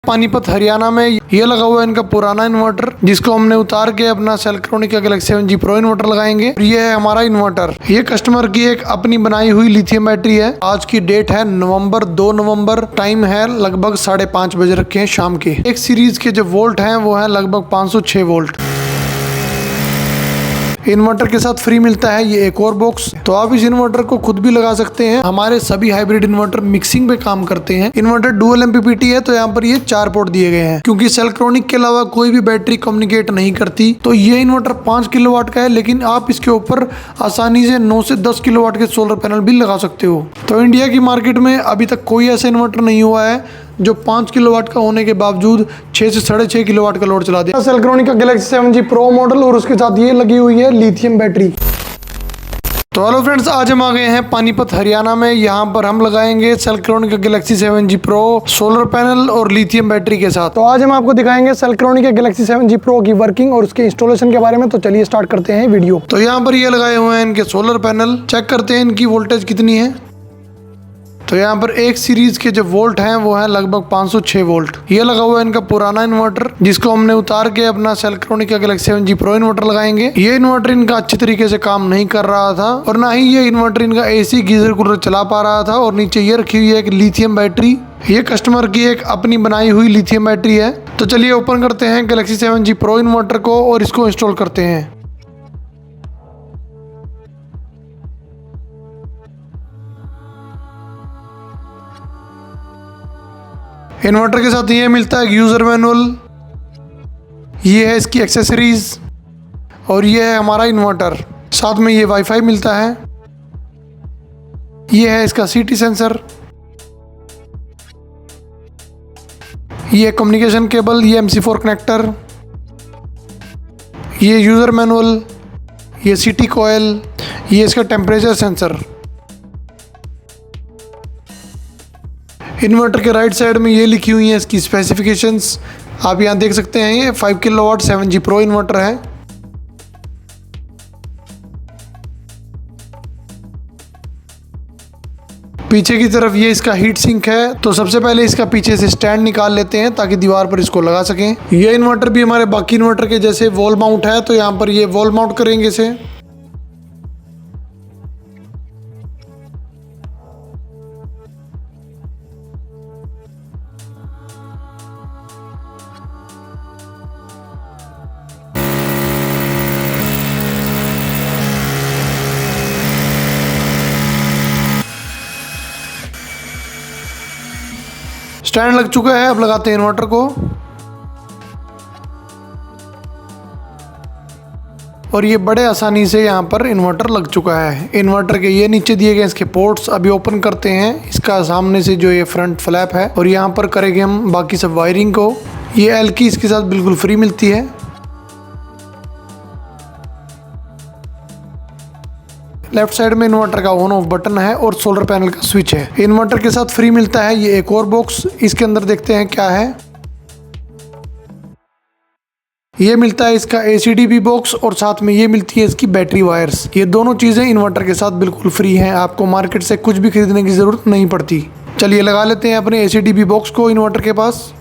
पानीपत हरियाणा में ये लगा हुआ है इनका पुराना इन्वर्टर, जिसको हमने उतार के अपना सेल्ट्रॉनिक का गैलेक्सी 7G Pro इन्वर्टर लगाएंगे। ये है हमारा इन्वर्टर। ये कस्टमर की एक अपनी बनाई हुई लिथियम बैटरी है। आज की डेट है 2 नवंबर। टाइम है लगभग 5:30 बजे रखे हैं शाम के। एक सीरीज के जो वोल्ट हैं वो है लगभग 506 वोल्ट। इन्वर्टर के साथ फ्री मिलता है ये एक और बॉक्स। तो आप इस इन्वर्टर को खुद भी लगा सकते हैं। हमारे सभी हाइब्रिड इन्वर्टर मिक्सिंग पे काम करते हैं। इन्वर्टर डुअल MPPT है, तो यहाँ पर ये 4 पोर्ट दिए गए हैं। क्योंकि सेल्ट्रॉनिक के अलावा कोई भी बैटरी कम्युनिकेट नहीं करती, तो ये इन्वर्टर 5 किलोवाट का है, लेकिन आप इसके ऊपर आसानी से 9 से 10 किलोवाट के सोलर पैनल भी लगा सकते हो। तो इंडिया की मार्केट में अभी तक कोई ऐसा इन्वर्टर नहीं हुआ है जो 5 किलोवाट का होने के बावजूद 6 से 6.5 किलोवाट का लोड चला दे। सेल्ट्रॉनिक का गैलेक्सी 7G Pro मॉडल और उसके साथ ये लगी हुई है लिथियम बैटरी। तो हेलो फ्रेंड्स, आज हम आ गए हैं पानीपत हरियाणा में। यहाँ पर हम लगाएंगे सेल्ट्रॉनिक का Galaxy 7G Pro solar panel और लिथियम बैटरी के साथ। तो आज हम आपको दिखाएंगे सेल्ट्रॉनिक के गैलेक्सी 7G Pro की वर्किंग और उसके इंस्टॉलेशन के बारे में। तो चलिए स्टार्ट करते हैं वीडियो। तो यहाँ पर ये लगाए हुए हैं इनके सोलर पैनल। चेक करते हैं इनकी वोल्टेज कितनी है। तो यहाँ पर एक सीरीज के जो वोल्ट हैं वो है लगभग 506 वोल्ट। ये लगा हुआ है इनका पुराना इन्वर्टर, जिसको हमने उतार के अपना सेल्ट्रॉनिक का गैलेक्सी 7G Pro इन्वर्टर लगाएंगे। ये इन्वर्टर इनका अच्छी तरीके से काम नहीं कर रहा था, और ना ही ये इन्वर्टर इनका AC गीजर कूलर चला पा रहा था। और नीचे ये रखी हुई है एक लिथियम बैटरी। ये कस्टमर की एक अपनी बनाई हुई लिथियम बैटरी है। तो चलिए ओपन करते हैं गैलेक्सी 7G Pro इन्वर्टर को और इसको इंस्टॉल करते हैं। इन्वर्टर के साथ ये मिलता है यूज़र मैनुअल, ये है इसकी एक्सेसरीज, और ये है हमारा इन्वर्टर। साथ में ये वाईफाई मिलता है। ये है इसका CT सेंसर, ये कम्युनिकेशन केबल, ये MC4 कनेक्टर, ये यूज़र मैनुअल, ये CT कॉयल, ये इसका टेम्परेचर सेंसर। इन्वर्टर के राइट साइड में ये लिखी हुई है इसकी स्पेसिफिकेशंस। आप यहाँ देख सकते हैं ये 5 किलोवाट 7G Pro इन्वर्टर है। पीछे की तरफ ये इसका हीट सिंक है। तो सबसे पहले इसका पीछे से स्टैंड निकाल लेते हैं ताकि दीवार पर इसको लगा सकें। ये इन्वर्टर भी हमारे बाकी इन्वर्टर के जैसे वॉल माउंट है, तो यहाँ पर ये वॉल माउंट करेंगे इसे। स्टैंड लग चुका है, अब लगाते हैं इन्वर्टर को। और ये बड़े आसानी से यहाँ पर इन्वर्टर लग चुका है। इन्वर्टर के ये नीचे दिए गए इसके पोर्ट्स अभी ओपन करते हैं। इसका सामने से जो ये फ्रंट फ्लैप है, और यहाँ पर करेंगे हम बाकी सब वायरिंग को। ये L की इसके साथ बिल्कुल फ्री मिलती है। लेफ्ट साइड में इन्वर्टर का ऑन ऑफ बटन है और सोलर पैनल का स्विच है। इन्वर्टर के साथ फ्री मिलता है ये एक और बॉक्स। इसके अंदर देखते हैं क्या है। ये मिलता है इसका ACDP बॉक्स, और साथ में ये मिलती है इसकी बैटरी वायर्स। ये दोनों चीजें इन्वर्टर के साथ बिल्कुल फ्री हैं। आपको मार्केट से कुछ भी खरीदने की जरूरत नहीं पड़ती। चलिए लगा लेते हैं अपने ACDP बॉक्स को इन्वर्टर के पास।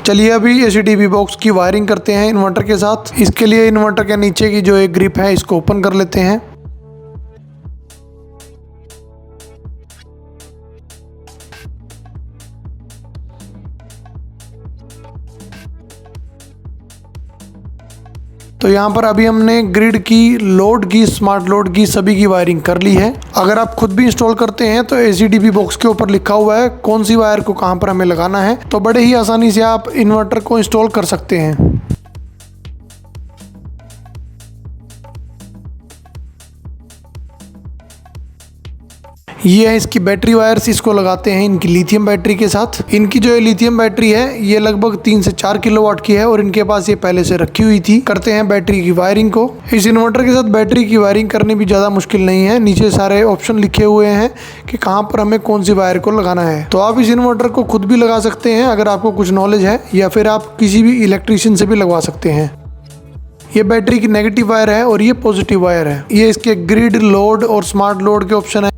चलिए अभी ACDP बॉक्स की वायरिंग करते हैं इन्वर्टर के साथ। इसके लिए इन्वर्टर के नीचे की जो एक ग्रिप है इसको ओपन कर लेते हैं। तो यहाँ पर अभी हमने ग्रिड की, लोड की, स्मार्ट लोड की, सभी की वायरिंग कर ली है। अगर आप खुद भी इंस्टॉल करते हैं तो ACDP बॉक्स के ऊपर लिखा हुआ है कौन सी वायर को कहाँ पर हमें लगाना है। तो बड़े ही आसानी से आप इन्वर्टर को इंस्टॉल कर सकते हैं। ये है इसकी बैटरी वायर्स, इसको लगाते हैं इनकी लिथियम बैटरी के साथ। इनकी जो लिथियम बैटरी है ये लगभग 3 से 4 किलोवाट की है और इनके पास ये पहले से रखी हुई थी। करते हैं बैटरी की वायरिंग को। इस इन्वर्टर के साथ बैटरी की वायरिंग करनी भी ज़्यादा मुश्किल नहीं है। नीचे सारे ऑप्शन लिखे हुए हैं कि कहाँ पर हमें कौन सी वायर को लगाना है। तो आप इस इन्वर्टर को खुद भी लगा सकते हैं अगर आपको कुछ नॉलेज है, या फिर आप किसी भी इलेक्ट्रीशियन से भी लगवा सकते हैं। ये बैटरी की नेगेटिव वायर है और ये पॉजिटिव वायर है। ये इसके ग्रिड, लोड और स्मार्ट लोड के ऑप्शन है।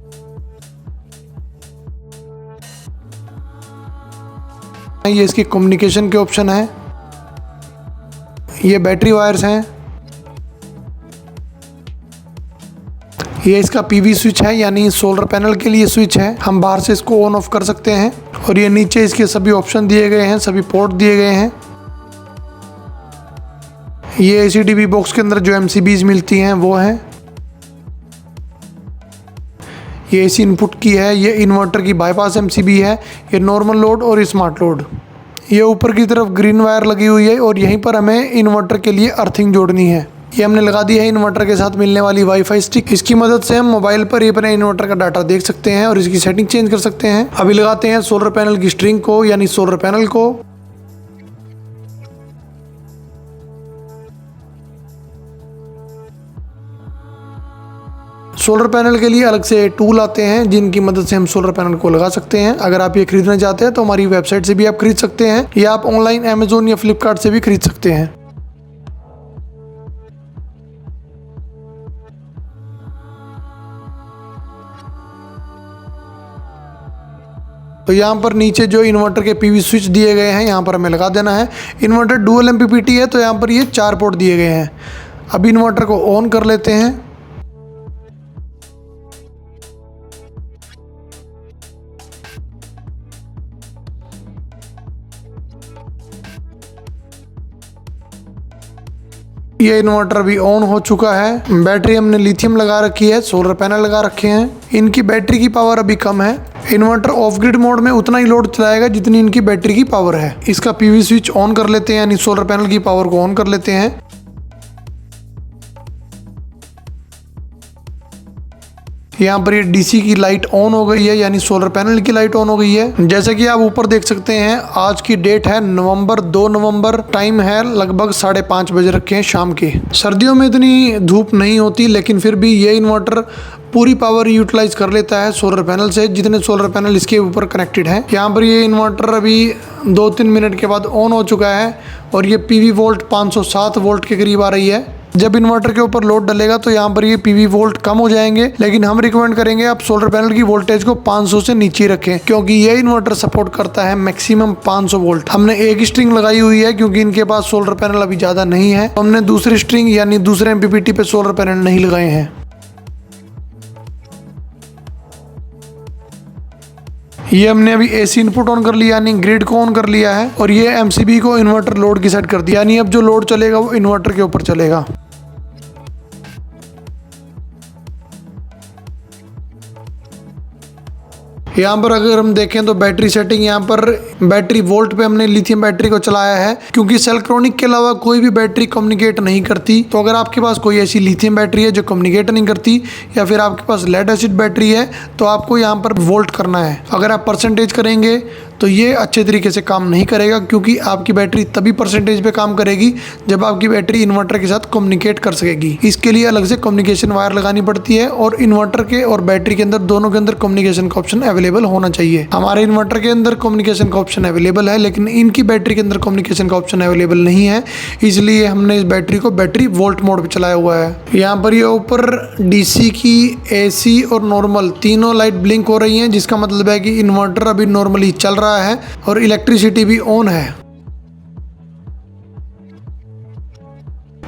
ये इसके कम्युनिकेशन के ऑप्शन है। ये बैटरी वायर्स हैं। ये इसका पीवी स्विच है, यानी सोलर पैनल के लिए स्विच है। हम बाहर से इसको ऑन ऑफ कर सकते हैं। और ये नीचे इसके सभी ऑप्शन दिए गए हैं, सभी पोर्ट दिए गए हैं। ये ACDB बॉक्स के अंदर जो MCBs मिलती हैं वो हैं। ये AC इनपुट की है। ये इन्वर्टर की बाईपास MCB है। ये नॉर्मल लोड और स्मार्ट लोड। ये ऊपर की तरफ ग्रीन वायर लगी हुई है और यहीं पर हमें इन्वर्टर के लिए अर्थिंग जोड़नी है। ये हमने लगा दी है इन्वर्टर के साथ मिलने वाली वाईफाई स्टिक। इसकी मदद से हम मोबाइल पर ये अपने इन्वर्टर का डाटा देख सकते हैं और इसकी सेटिंग चेंज कर सकते हैं। अभी लगाते हैं सोलर पैनल की स्ट्रिंग को, यानी सोलर पैनल को। सोलर पैनल के लिए अलग से टूल आते हैं जिनकी मदद से हम सोलर पैनल को लगा सकते हैं। अगर आप ये खरीदना चाहते हैं तो हमारी वेबसाइट से भी आप खरीद सकते हैं, या आप ऑनलाइन अमेजोन या फ्लिपकार्ट से भी खरीद सकते हैं। तो यहाँ पर नीचे जो इन्वर्टर के पीवी स्विच दिए गए हैं यहाँ पर हमें लगा देना है। इन्वर्टर डुअल MPPT है तो यहाँ पर ये 4 पोर्ट दिए गए हैं। अब इन्वर्टर को ऑन कर लेते हैं। ये इन्वर्टर भी ऑन हो चुका है। बैटरी हमने लिथियम लगा रखी है, सोलर पैनल लगा रखे हैं। इनकी बैटरी की पावर अभी कम है। इन्वर्टर ऑफ ग्रिड मोड में उतना ही लोड चलाएगा जितनी इनकी बैटरी की पावर है। इसका पीवी स्विच ऑन कर लेते हैं, यानी सोलर पैनल की पावर को ऑन कर लेते हैं। यहाँ पर ये DC की लाइट ऑन हो गई है, यानी सोलर पैनल की लाइट ऑन हो गई है। जैसे कि आप ऊपर देख सकते हैं, आज की डेट है 2 नवंबर। टाइम है लगभग 5:30 बजे रखे हैं शाम के। सर्दियों में इतनी धूप नहीं होती, लेकिन फिर भी ये इन्वर्टर पूरी पावर यूटिलाइज कर लेता है सोलर पैनल से, जितने सोलर पैनल इसके ऊपर कनेक्टेड है। यहाँ पर ये इन्वर्टर अभी 2-3 मिनट के बाद ऑन हो चुका है और ये PV वोल्ट 507 वोल्ट के करीब आ रही है। जब इन्वर्टर के ऊपर लोड डलेगा तो यहाँ पर ये PV वोल्ट कम हो जाएंगे, लेकिन हम रिकमेंड करेंगे आप सोलर पैनल की वोल्टेज को 500 से नीचे रखें, क्योंकि ये इन्वर्टर सपोर्ट करता है मैक्सिमम 500 वोल्ट। हमने एक स्ट्रिंग लगाई हुई है क्योंकि इनके पास सोलर पैनल अभी ज़्यादा नहीं है, तो हमने दूसरी स्ट्रिंग यानी दूसरे MPPT पे सोलर पैनल नहीं लगाए हैं। ये हमने अभी AC इनपुट ऑन कर लिया, यानी ग्रिड को ऑन कर लिया है, और ये MCB को इन्वर्टर लोड की सेट कर दिया, यानी अब जो लोड चलेगा वो इन्वर्टर के ऊपर चलेगा। यहाँ पर अगर हम देखें तो बैटरी सेटिंग, यहाँ पर बैटरी वोल्ट पे हमने लिथियम बैटरी को चलाया है, क्योंकि सेल्क्रोनिक के अलावा कोई भी बैटरी कम्युनिकेट नहीं करती। तो अगर आपके पास कोई ऐसी लिथियम बैटरी है जो कम्युनिकेट नहीं करती, या फिर आपके पास लेड एसिड बैटरी है, तो आपको यहाँ पर वोल्ट करना है। अगर आप परसेंटेज करेंगे तो ये अच्छे तरीके से काम नहीं करेगा, क्योंकि आपकी बैटरी तभी परसेंटेज पे काम करेगी जब आपकी बैटरी इन्वर्टर के साथ कम्युनिकेट कर सकेगी। इसके लिए अलग से कम्युनिकेशन वायर लगानी पड़ती है, और इन्वर्टर के और बैटरी के अंदर दोनों के अंदर कम्युनिकेशन का ऑप्शन अवेलेबल होना चाहिए। हमारे इन्वर्टर के अंदर कम्युनिकेशन का ऑप्शन अवेलेबल है, लेकिन इनकी बैटरी के अंदर कम्युनिकेशन का ऑप्शन अवेलेबल नहीं है, इसलिए हमने इस बैटरी को बैटरी वोल्ट मोड पे चलाया हुआ है। यहाँ पर ये ऊपर DC की, AC और नॉर्मल तीनों लाइट ब्लिंक हो रही हैं, जिसका मतलब है कि इन्वर्टर अभी नॉर्मली चल रहा है और इलेक्ट्रिसिटी भी ऑन है।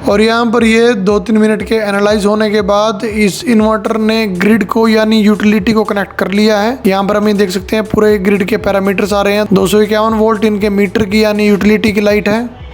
और यहाँ पर ये 2-3 मिनट के एनालाइज होने के बाद इस इन्वर्टर ने ग्रिड को यानी यूटिलिटी को कनेक्ट कर लिया है। यहाँ पर हम देख सकते हैं पूरे ग्रिड के पैरामीटर्स आ रहे हैं। 251 वोल्ट इनके मीटर की यानी यूटिलिटी की लाइट है।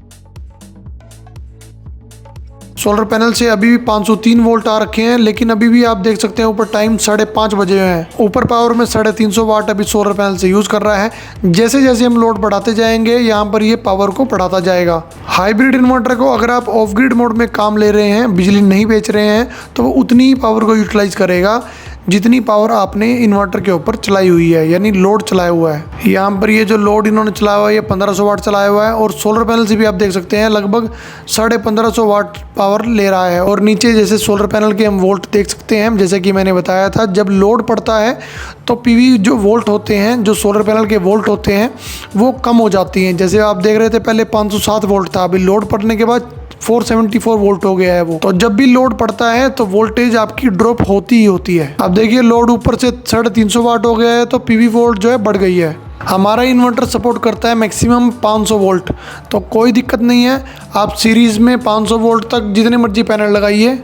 सोलर पैनल से अभी भी 503 वोल्ट आ रखे हैं, लेकिन अभी भी आप देख सकते हैं ऊपर टाइम 5:30 बजे है। ऊपर पावर में 350 वाट अभी सोलर पैनल से यूज कर रहा है। जैसे जैसे हम लोड बढ़ाते जाएंगे यहाँ पर ये पावर को बढ़ाता जाएगा। हाइब्रिड इन्वर्टर को अगर आप ऑफ ग्रिड मोड में काम ले रहे हैं, बिजली नहीं बेच रहे हैं, तो वो उतनी ही पावर को यूटिलाइज करेगा जितनी पावर आपने इन्वर्टर के ऊपर चलाई हुई है, यानी लोड चलाया हुआ है। यहाँ पर ये जो लोड इन्होंने चलाया हुआ है ये 1500 वाट चलाया हुआ है, और सोलर पैनल से भी आप देख सकते हैं लगभग 1550 वाट पावर ले रहा है। और नीचे जैसे सोलर पैनल के हम वोल्ट देख सकते हैं, जैसे कि मैंने बताया था, जब लोड पड़ता है तो पीवी जो वोल्ट होते हैं, जो सोलर पैनल के वोल्ट होते हैं वो कम हो जाती हैं। जैसे आप देख रहे थे पहले 507 वोल्ट था, अभी लोड पड़ने के बाद 474 वोल्ट हो गया है वो। तो जब भी लोड पड़ता है तो वोल्टेज आपकी ड्रॉप होती ही होती है। अब देखिए लोड ऊपर से 350 वाट हो गया है तो पीवी वोल्ट जो है बढ़ गई है। हमारा इन्वर्टर सपोर्ट करता है मैक्सिमम 500 वोल्ट, तो कोई दिक्कत नहीं है, आप सीरीज़ में 500 वोल्ट तक जितने मर्जी पैनल लगाइए।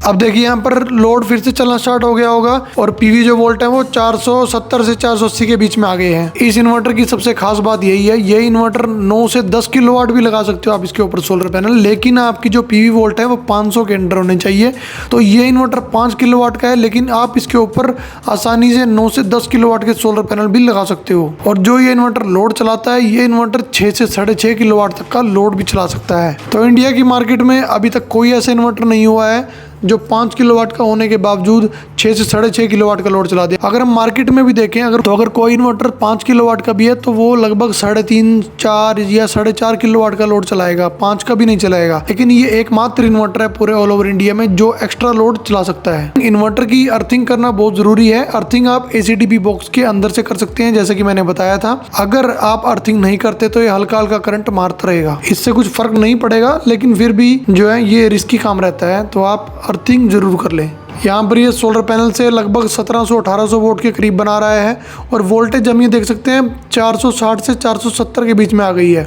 अब देखिए यहाँ पर लोड फिर से चलना स्टार्ट हो गया होगा और पीवी जो वोल्ट है वो 470 से 480 के बीच में आ गए हैं। इस इन्वर्टर की सबसे खास बात यही है, ये इन्वर्टर 9 से 10 किलोवाट भी लगा सकते हो आप इसके ऊपर सोलर पैनल, लेकिन आपकी जो पीवी वोल्ट है वो 500 के अंडर होने चाहिए। तो ये इन्वर्टर 5 किलोवाट का है, लेकिन आप इसके ऊपर आसानी से 9 से 10 किलोवाट के सोलर पैनल भी लगा सकते हो। और जो ये इन्वर्टर लोड चलाता है, ये इन्वर्टर 6 से 6.5 किलोवाट तक का लोड भी चला सकता है। तो इंडिया की मार्केट में अभी तक कोई ऐसा इन्वर्टर नहीं हुआ है जो 5 किलोवाट का होने के बावजूद 6 से 6.5 किलोवाट का लोड चला दे। अगर हम मार्केट में भी देखें अगर कोई इन्वर्टर 5 किलोवाट का भी है तो वो लगभग 3.5, 4 या 4.5 किलोवाट का लोड चलाएगा, 5 का भी नहीं चलाएगा। लेकिन ये एकमात्र इन्वर्टर है पूरे ऑल ओवर इंडिया में जो एक्स्ट्रा लोड चला सकता है। इन्वर्टर की अर्थिंग करना बहुत जरूरी है। अर्थिंग आप ACDP बॉक्स के अंदर से कर सकते हैं, जैसे कि मैंने बताया था। अगर आप अर्थिंग नहीं करते तो ये हल्का हल्का करंट मारता रहेगा, इससे कुछ फर्क नहीं पड़ेगा, लेकिन फिर भी जो है ये रिस्की काम रहता है, तो आप अर्थिंग जरूर कर लें। यहाँ पर ये सोलर पैनल से लगभग 1700-1800 वोल्ट के करीब बना रहा है और वोल्टेज हम ये देख सकते हैं 460 से 470 के बीच में आ गई है।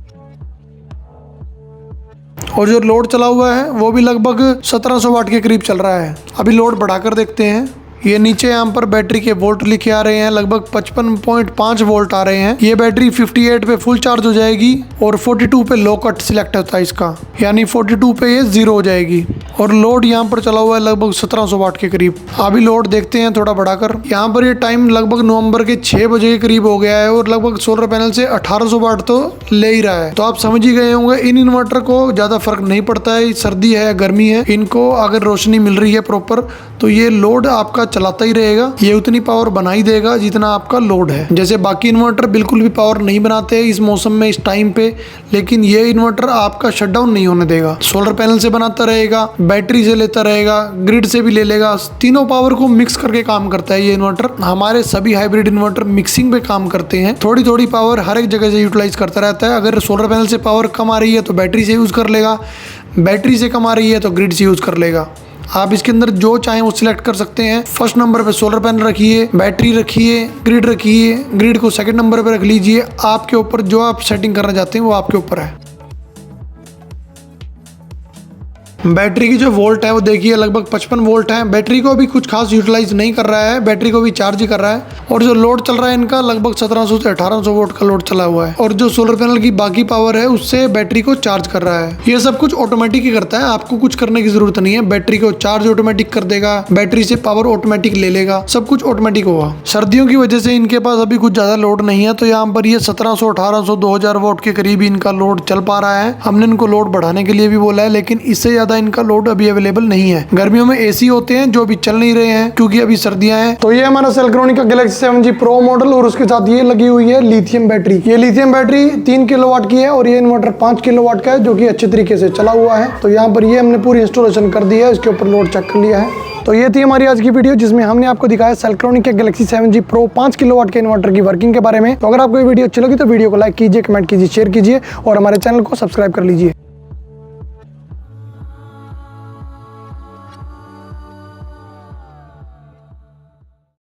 और जो लोड चला हुआ है वो भी लगभग 1700 वाट के करीब चल रहा है। अभी लोड बढ़ाकर देखते हैं। ये नीचे यहाँ पर बैटरी के वोल्ट लिखे आ रहे हैं, लगभग 55.5 वोल्ट आ रहे हैं। ये बैटरी 58 पे फुल चार्ज हो जाएगी और 42 पे लो कट सिलेक्ट होता है इसका, यानी 42 पे ये 0 हो जाएगी। और लोड यहाँ पर चला हुआ है लगभग 1700 वाट के करीब। अभी लोड देखते हैं थोड़ा बढ़ाकर। यहाँ पर ये टाइम लगभग नवंबर के 6 बजे के करीब हो गया है और लगभग सोलर पैनल से 1800 वाट तो ले ही रहा है। तो आप समझ ही गए होंगे इन इन्वर्टर को ज़्यादा फर्क नहीं पड़ता है, सर्दी है गर्मी है, इनको अगर रोशनी मिल रही है प्रॉपर तो ये लोड आपका चलाता ही रहेगा। ये उतनी पावर बना ही देगा जितना आपका लोड है। जैसे बाकी इन्वर्टर बिल्कुल भी पावर नहीं बनाते इस मौसम में, इस टाइम पे, लेकिन ये इन्वर्टर आपका शटडाउन नहीं होने देगा। सोलर पैनल से बनाता रहेगा, बैटरी से लेता रहेगा, ग्रिड से भी ले लेगा, तीनों पावर को मिक्स करके काम करता है ये इन्वर्टर। हमारे सभी हाइब्रिड इन्वर्टर मिक्सिंग पे काम करते हैं, थोड़ी थोड़ी पावर हर एक जगह से यूटिलाइज करता रहता है। अगर सोलर पैनल से पावर कम आ रही है तो बैटरी से यूज कर लेगा, बैटरी से कम आ रही है तो ग्रिड से यूज कर लेगा। आप इसके अंदर जो चाहें वो सिलेक्ट कर सकते हैं। फर्स्ट नंबर पे सोलर पैनल रखिए, बैटरी रखिए, ग्रिड को सेकंड नंबर पे रख लीजिए। आपके ऊपर जो आप सेटिंग करना चाहते हैं वो आपके ऊपर है। बैटरी की जो वोल्ट है वो देखिए लगभग 55 वोल्ट है। बैटरी को भी कुछ खास यूटिलाइज नहीं कर रहा है, बैटरी को भी चार्ज ही कर रहा है। और जो लोड चल रहा है इनका लगभग 1700 से 1800 वोल्ट का लोड चला हुआ है। और जो सोलर पैनल की बाकी पावर है उससे बैटरी को चार्ज कर रहा है। ये सब कुछ ऑटोमेटिक ही करता है, आपको कुछ करने की जरूरत नहीं है। बैटरी को चार्ज ऑटोमेटिक कर देगा, बैटरी से पावर ऑटोमेटिक ले लेगा, सब कुछ ऑटोमेटिक होगा। सर्दियों की वजह से इनके पास अभी कुछ ज्यादा लोड नहीं है, तो यहाँ पर ये 1700, 1800, 2000 वोल्ट के करीब इनका लोड चल पा रहा है। हमने इनको लोड बढ़ाने के लिए भी बोला है, लेकिन इससे ज्यादा इनका लोड अभी अवेलेबल नहीं है। गर्मियों में एसी होते हैं जो अभी चल नहीं रहे हैं क्योंकि अभी सर्दियां हैं। तो ये हमारा सेल्क्रोनिक का गैलेक्सी 7G प्रो मॉडल और उसके साथ ये लगी हुई है लिथियम बैटरी। ये लिथियम बैटरी 3 किलोवाट की है और ये इन्वर्टर 5 किलोवाट का है जो कि अच्छे तरीके से चला हुआ है। तो यहाँ पर ये हमने पूरी इंस्टॉलेशन कर दी है, इसके ऊपर लोड चेक कर लिया है। तो ये थी हमारी आज की वीडियो जिसमें हमने आपको दिखाया सेल्क्रोनिक के गैलेक्सी 7G प्रो 5 किलोवाट के इन्वर्टर की वर्किंग के बारे में। तो अगर आपको ये वीडियो अच्छी लगी तो वीडियो को लाइक कीजिए, कमेंट कीजिए, शेयर कीजिए और हमारे चैनल को सब्सक्राइब कर लीजिए।